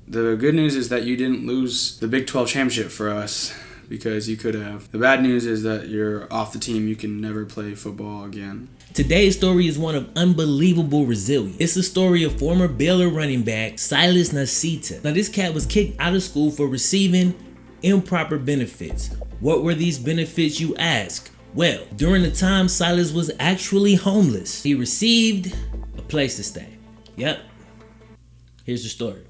The good news is that you didn't lose the Big 12 championship for us, because you could have. The bad news is that you're off the team. You can never play football again. Today's story is one of unbelievable resilience. It's the story of former Baylor running back Silas Nacita. Now, this cat was kicked out of school for receiving improper benefits. What were these benefits, you ask? Well, during the time Silas was actually homeless, he received a place to stay. Yep. Here's the story.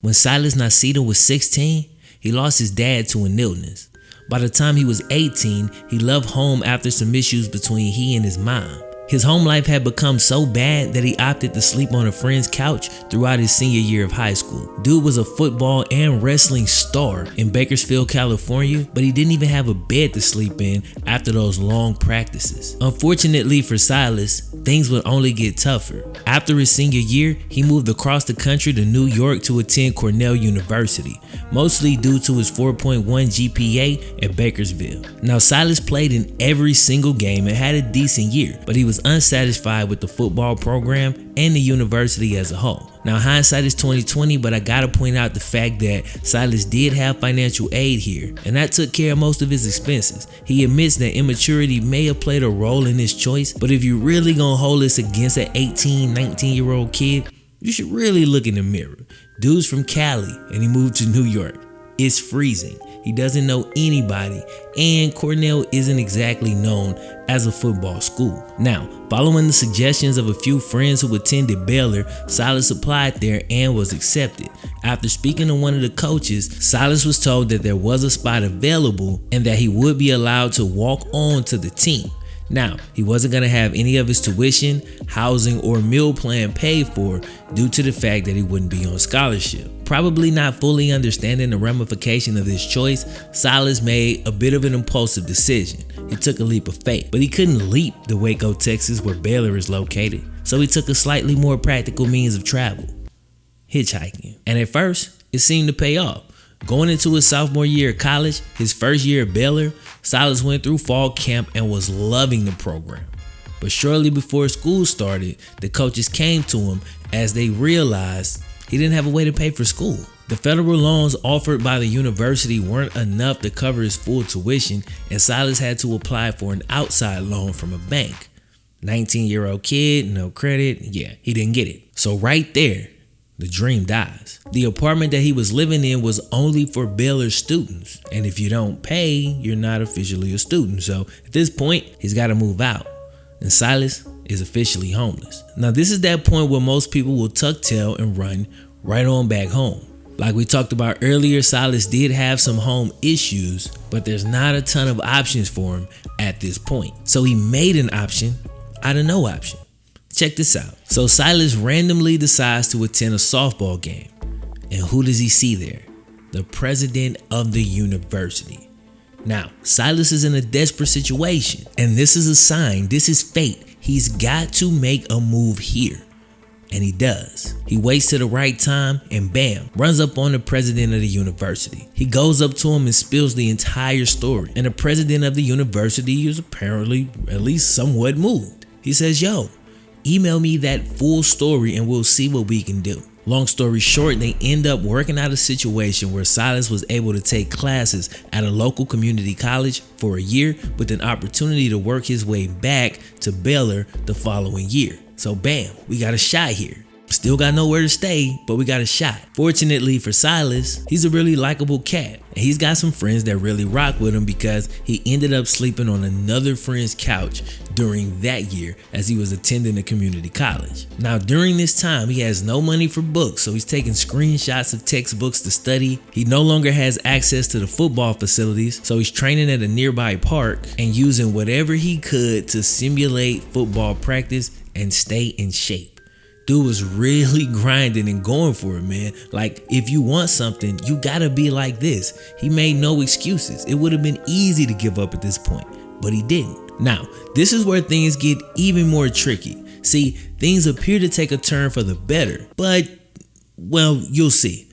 When Silas Nacita was 16, he lost his dad to an illness. By the time he was 18, he left home after some issues between he and his mom. His home life had become so bad that he opted to sleep on a friend's couch throughout his senior year of high school. Dude was a football and wrestling star in Bakersfield, California, but he didn't even have a bed to sleep in after those long practices. Unfortunately for Silas, things would only get tougher. After his senior year, he moved across the country to New York to attend Cornell University, mostly due to his 4.1 GPA at Bakersfield. Now, Silas played in every single game and had a decent year, but he was unsatisfied with the football program and the university as a whole. Now, hindsight is 2020, but I gotta point out the fact that Silas did have financial aid here, and that took care of most of his expenses. He admits that immaturity may have played a role in his choice, but if you're really gonna hold this against an 18, 19-year-old kid, you should really look in the mirror. Dude's from Cali, and he moved to New York. It's freezing. He doesn't know anybody, and Cornell isn't exactly known as a football school. Now, following the suggestions of a few friends who attended Baylor, Silas applied there and was accepted. After speaking to one of the coaches, Silas was told that there was a spot available and that he would be allowed to walk on to the team. Now, he wasn't going to have any of his tuition, housing, or meal plan paid for due to the fact that he wouldn't be on scholarship. Probably not fully understanding the ramification of this choice, Silas made a bit of an impulsive decision. He took a leap of faith, but he couldn't leap to Waco, Texas, where Baylor is located. So he took a slightly more practical means of travel: hitchhiking. And at first, it seemed to pay off. Going into his sophomore year of college, his first year at Baylor, Silas went through fall camp and was loving the program. But shortly before school started, the coaches came to him as they realized he didn't have a way to pay for school. The federal loans offered by the university weren't enough to cover his full tuition, and Silas had to apply for an outside loan from a bank. 19-year-old kid, no credit, yeah, he didn't get it. So right there, the dream dies. The apartment that he was living in was only for Baylor students, and if you don't pay, you're not officially a student. So at this point, he's got to move out, and Silas is officially homeless. Now, this is that point where most people will tuck tail and run right on back home. Like we talked about earlier, Silas did have some home issues, but there's not a ton of options for him at this point. So he made an option out of no option. Check this out. So Silas randomly decides to attend a softball game. And who does he see there? The president of the university. Now, Silas is in a desperate situation, and this is a sign, this is fate. He's got to make a move here. And he does. He waits to the right time and bam, runs up on the president of the university. He goes up to him and spills the entire story. And the president of the university is apparently at least somewhat moved. He says, yo, email me that full story and we'll see what we can do. Long story short, they end up working out a situation where Silas was able to take classes at a local community college for a year with an opportunity to work his way back to Baylor the following year. So bam, we got a shot here. Still got nowhere to stay, but we got a shot. Fortunately for Silas, he's a really likable cat, and he's got some friends that really rock with him because he ended up sleeping on another friend's couch during that year as he was attending a community college. Now, during this time, he has no money for books, so he's taking screenshots of textbooks to study. He no longer has access to the football facilities, so he's training at a nearby park and using whatever he could to simulate football practice and stay in shape. Dude was really grinding and going for it, man. Like, if you want something, you gotta be like this. He made no excuses. It would have been easy to give up at this point, but he didn't. Now, this is where things get even more tricky. See, things appear to take a turn for the better, but, well, you'll see.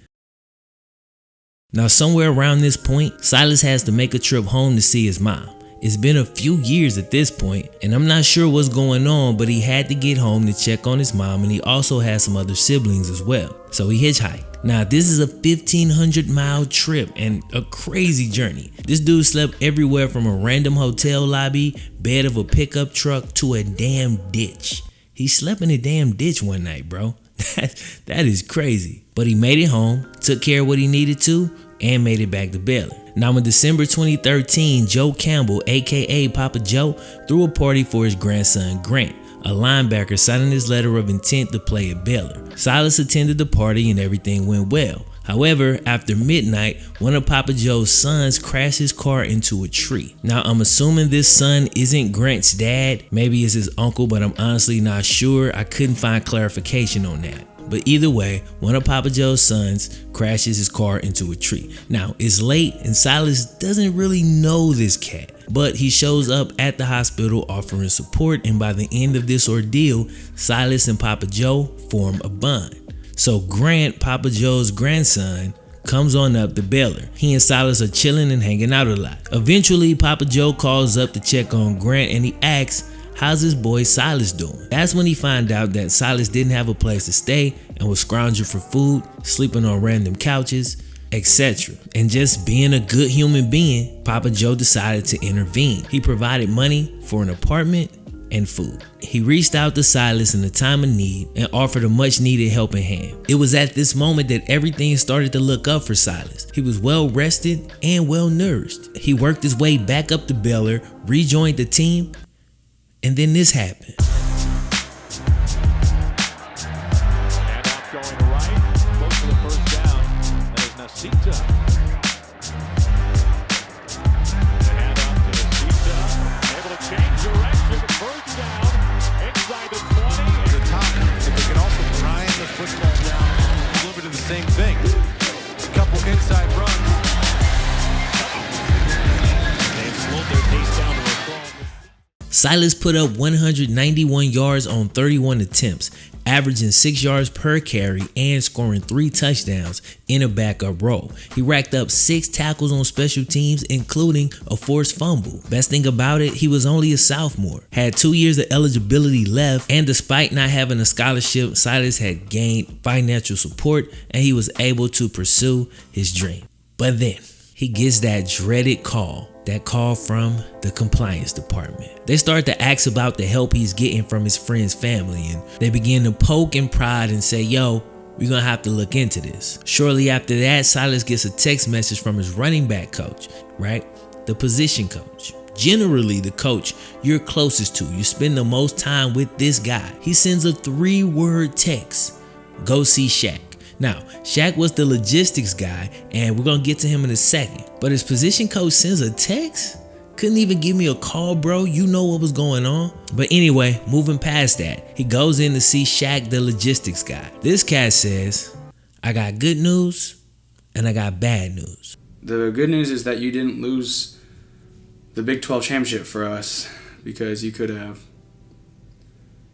Now, somewhere around this point, Silas has to make a trip home to see his mom. It's been a few years at this point, and I'm not sure what's going on, but he had to get home to check on his mom, and he also had some other siblings as well. So he hitchhiked. Now, this is a 1,500-mile trip and a crazy journey. This dude slept everywhere from a random hotel lobby, bed of a pickup truck, to a damn ditch. He slept in a damn ditch one night, bro. That is crazy. But he made it home, took care of what he needed to, and made it back to Baylor. Now in December 2013, Joe Campbell, aka Papa Joe, threw a party for his grandson Grant, a linebacker, signing his letter of intent to play at Baylor. Silas attended the party and everything went well. However, after midnight, one of Papa Joe's sons crashed his car into a tree. Now, I'm assuming this son isn't Grant's dad. Maybe it's his uncle, but I'm honestly not sure. I couldn't find clarification on that. But either way, one of Papa Joe's sons crashes his car into a tree. Now, it's late and Silas doesn't really know this cat, but he shows up at the hospital offering support, and by the end of this ordeal, Silas and Papa Joe form a bond. So Grant, Papa Joe's grandson, comes on up to Baylor. He and Silas are chilling and hanging out a lot. Eventually, Papa Joe calls up to check on Grant and he asks, how's his boy Silas doing? That's when he found out that Silas didn't have a place to stay and was scrounging for food, sleeping on random couches, etc. And just being a good human being, Papa Joe decided to intervene. He provided money for an apartment and food. He reached out to Silas in a time of need and offered a much needed helping hand. It was at this moment that everything started to look up for Silas. He was well rested and well nourished. He worked his way back up to Baylor, rejoined the team, and then this happened. Handoff going to right, close to the first down. That is Nacita. The handoff to Nacita, able to change direction. First down, inside the 20. The top, but they can also grind the football down and deliver to the same thing. A couple inside runs. They've slowed their pace down to a crawl. Silas put up 191 yards on 31 attempts, averaging 6 yards per carry and scoring 3 touchdowns in a backup role. He racked up 6 tackles on special teams, including a forced fumble. Best thing about it, he was only a sophomore, had 2 years of eligibility left, and despite not having a scholarship, Silas had gained financial support and he was able to pursue his dream. But then he gets that dreaded call. That call from the compliance department. They start to ask about the help he's getting from his friend's family, and they begin to poke and prod and say, yo, we're gonna have to look into this. Shortly after that, Silas gets a text message from his running back coach, right? The position coach. Generally the coach you're closest to. You spend the most time with this guy. He sends a 3-word text. Go see Shaq. Now, Shaq was the logistics guy, and we're going to get to him in a second. But his position coach sends a text? Couldn't even give me a call, bro. You know what was going on. But anyway, moving past that, he goes in to see Shaq, the logistics guy. This cat says, I got good news and I got bad news. The good news is that you didn't lose the Big 12 championship for us, because you could have.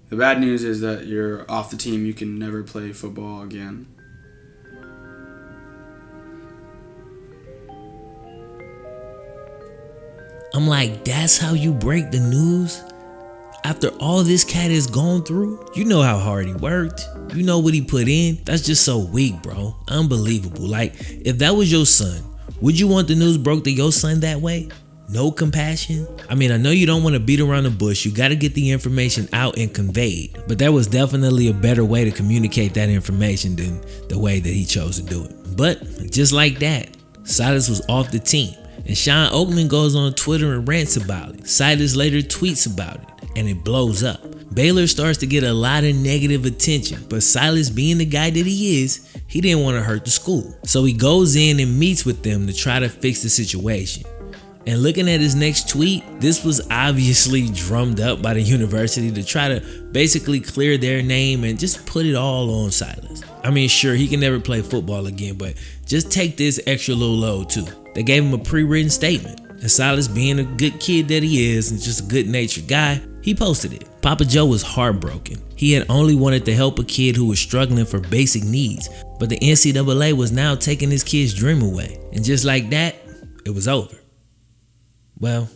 The bad news is that you're off the team. You can never play football again. I'm like, that's how you break the news? After all this cat has gone through? You know how hard he worked. You know what he put in. That's just so weak, bro. Unbelievable. Like, if that was your son, would you want the news broke to your son that way? No compassion? I mean, I know you don't want to beat around the bush. You got to get the information out and conveyed. But there was definitely a better way to communicate that information than the way that he chose to do it. But just like that, Silas was off the team. And Sean Oakman goes on Twitter and rants about it. Silas later tweets about it, and it blows up. Baylor starts to get a lot of negative attention, but Silas, being the guy that he is, he didn't want to hurt the school. So he goes in and meets with them to try to fix the situation. And looking at his next tweet, this was obviously drummed up by the university to try to basically clear their name and just put it all on Silas. I mean, sure, he can never play football again, but just take this extra little load too. They gave him a pre-written statement, and Silas, being a good kid that he is and just a good-natured guy, he posted it. Papa Joe was heartbroken. He had only wanted to help a kid who was struggling for basic needs, but the NCAA was now taking his kid's dream away. And just like that, it was over. Well,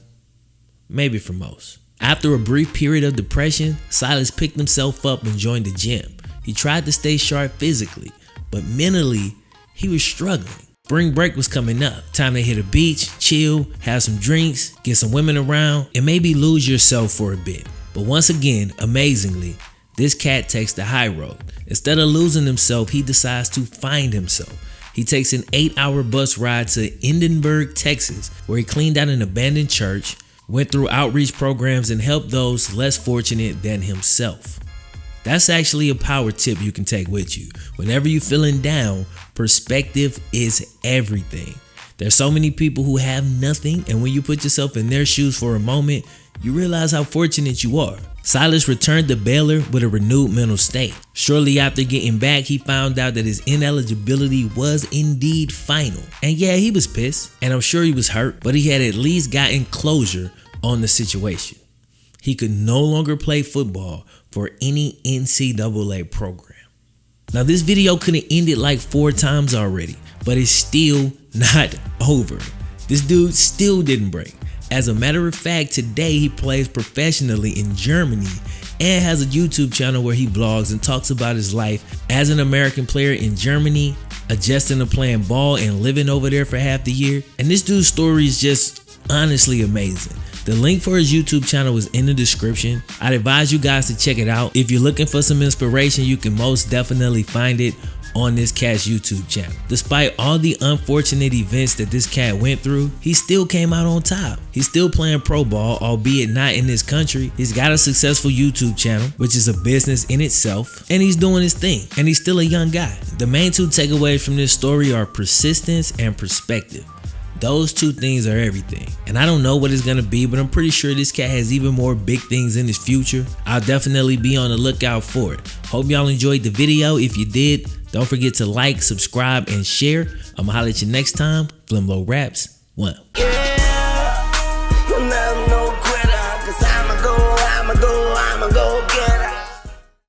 maybe for most. After a brief period of depression, Silas picked himself up and joined the gym. He tried to stay sharp physically, but mentally, he was struggling. Spring break was coming up. Time to hit a beach, chill, have some drinks, get some women around, and maybe lose yourself for a bit. But once again, amazingly, this cat takes the high road. Instead of losing himself, he decides to find himself. He takes an 8-hour bus ride to Edinburgh, Texas, where he cleaned out an abandoned church, went through outreach programs, and helped those less fortunate than himself. That's actually a power tip you can take with you. Whenever you're feeling down, perspective is everything. There's so many people who have nothing, and when you put yourself in their shoes for a moment, you realize how fortunate you are. Silas returned to Baylor with a renewed mental state. Shortly after getting back, he found out that his ineligibility was indeed final. And yeah, he was pissed, and I'm sure he was hurt, but he had at least gotten closure on the situation. He could no longer play football for any NCAA program. Now, this video could have ended like 4 times already, but it's still not over. This dude still didn't break. As a matter of fact, today he plays professionally in Germany and has a YouTube channel where he vlogs and talks about his life as an American player in Germany, adjusting to playing ball and living over there for half the year. And this dude's story is just honestly amazing. The link for his YouTube channel is in the description. I'd advise you guys to check it out. If you're looking for some inspiration, you can most definitely find it on this cat's YouTube channel. Despite all the unfortunate events that this cat went through, he still came out on top. He's still playing pro ball, albeit not in this country. He's got a successful YouTube channel, which is a business in itself, and he's doing his thing, and he's still a young guy. The main 2 takeaways from this story are persistence and perspective. Those 2 things are everything. And I don't know what it's gonna be, but I'm pretty sure this cat has even more big things in his future. I'll definitely be on the lookout for it. Hope y'all enjoyed the video. If you did, don't forget to like, subscribe, and share. I'ma holler at you next time. FlemLo Raps 1.